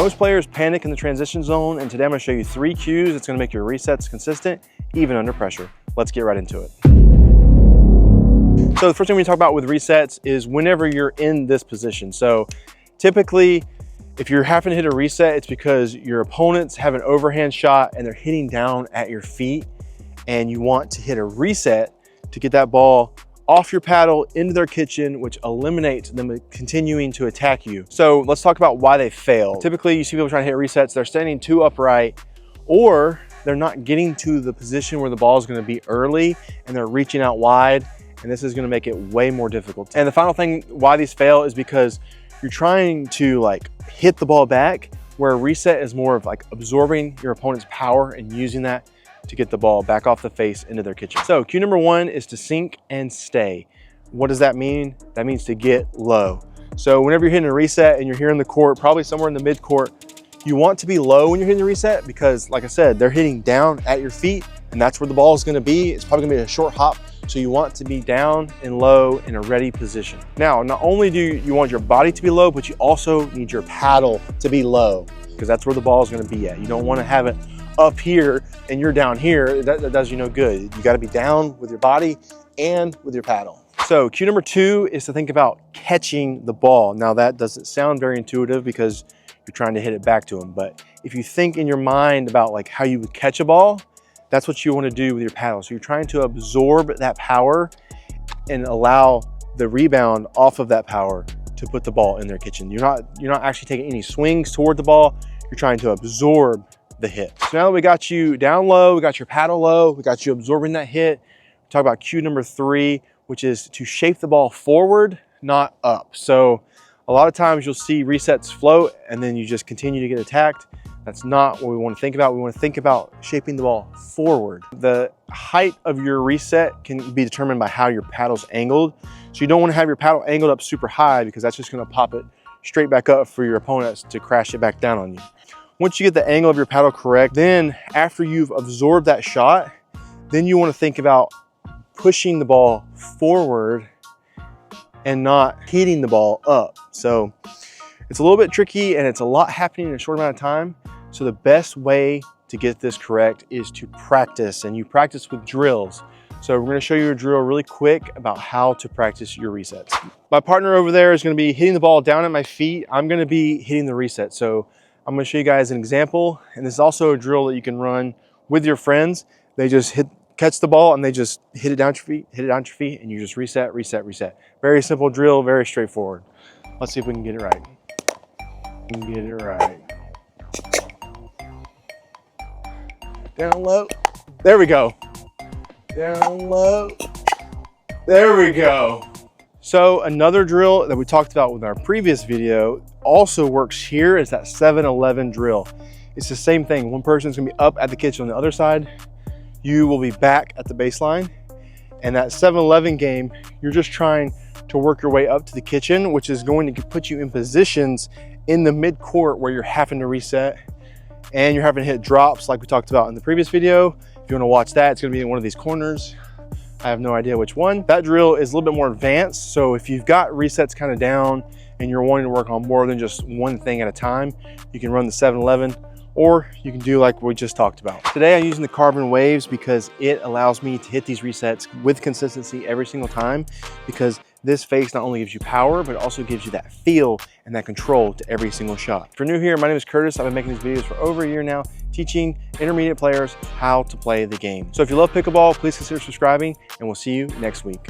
Most players panic in the transition zone, and today I'm gonna show you 3 cues that's gonna make your resets consistent, even under pressure. Let's get right into it. So the first thing we talk about with resets is whenever you're in this position. So typically, if you're having to hit a reset, it's because your opponents have an overhand shot and they're hitting down at your feet, and you want to hit a reset to get that ball off your paddle into their kitchen, which eliminates them continuing to attack you. So let's talk about why they fail. Typically, you see people trying to hit resets, they're standing too upright, or they're not getting to the position where the ball is going to be early, and they're reaching out wide, and this is going to make it way more difficult. And the final thing why these fail is because you're trying to like hit the ball back, where a reset is more of like absorbing your opponent's power and using that to get the ball back off the face into their kitchen. So cue number 1 is to sink and stay. What does that mean? That means to get low. So whenever you're hitting a reset and you're here in the court, probably somewhere in the mid court, you want to be low when you're hitting the reset because, like I said, they're hitting down at your feet, and that's where the ball is going to be. It's probably going to be a short hop. So you want to be down and low in a ready position. Now, not only do you want your body to be low, but you also need your paddle to be low because that's where the ball is going to be at. You don't want to have it up here and you're down here. That does you no good. You got to be down with your body and with your paddle. So cue number 2 is to think about catching the ball. Now that doesn't sound very intuitive because you're trying to hit it back to them. But if you think in your mind about like how you would catch a ball, that's what you want to do with your paddle. So you're trying to absorb that power and allow the rebound off of that power to put the ball in their kitchen. You're not actually taking any swings toward the ball. You're trying to absorb the hit. So now that we got you down low, we got your paddle low, we got you absorbing that hit, talk about cue number 3, which is to shape the ball forward, not up. So a lot of times you'll see resets float and then you just continue to get attacked. That's not what we want to think about. We want to think about shaping the ball forward. The height of your reset can be determined by how your paddle's angled. So you don't want to have your paddle angled up super high because that's just going to pop it straight back up for your opponents to crash it back down on you. Once you get the angle of your paddle correct, then after you've absorbed that shot, then you want to think about pushing the ball forward and not hitting the ball up. So it's a little bit tricky and it's a lot happening in a short amount of time. So the best way to get this correct is to practice, and you practice with drills. So we're going to show you a drill really quick about how to practice your resets. My partner over there is going to be hitting the ball down at my feet. I'm going to be hitting the reset. So I'm going to show you guys an example, and this is also a drill that you can run with your friends. They just catch the ball and they just hit it down your feet, and you just reset, reset, reset. Very simple drill, very straightforward. Let's see if we can get it right. We can get it right. Down low. There we go. Down low. There we go. So another drill that we talked about with our previous video also works here is that 7-11 drill. It's the same thing. One person's gonna be up at the kitchen on the other side. You will be back at the baseline. And that 7-11 game, you're just trying to work your way up to the kitchen, which is going to put you in positions in the mid-court where you're having to reset and you're having to hit drops like we talked about in the previous video. If you want to watch that, it's going to be in one of these corners. I have no idea which one. That drill is a little bit more advanced. So if you've got resets kind of down and you're wanting to work on more than just one thing at a time, you can run the 7-11, or you can do like we just talked about. Today I'm using the Carbon Waves because it allows me to hit these resets with consistency every single time, because this face not only gives you power, but it also gives you that feel and that control to every single shot. If you're new here, my name is Curtis. I've been making these videos for over a year now, teaching intermediate players how to play the game. So if you love pickleball, please consider subscribing, and we'll see you next week.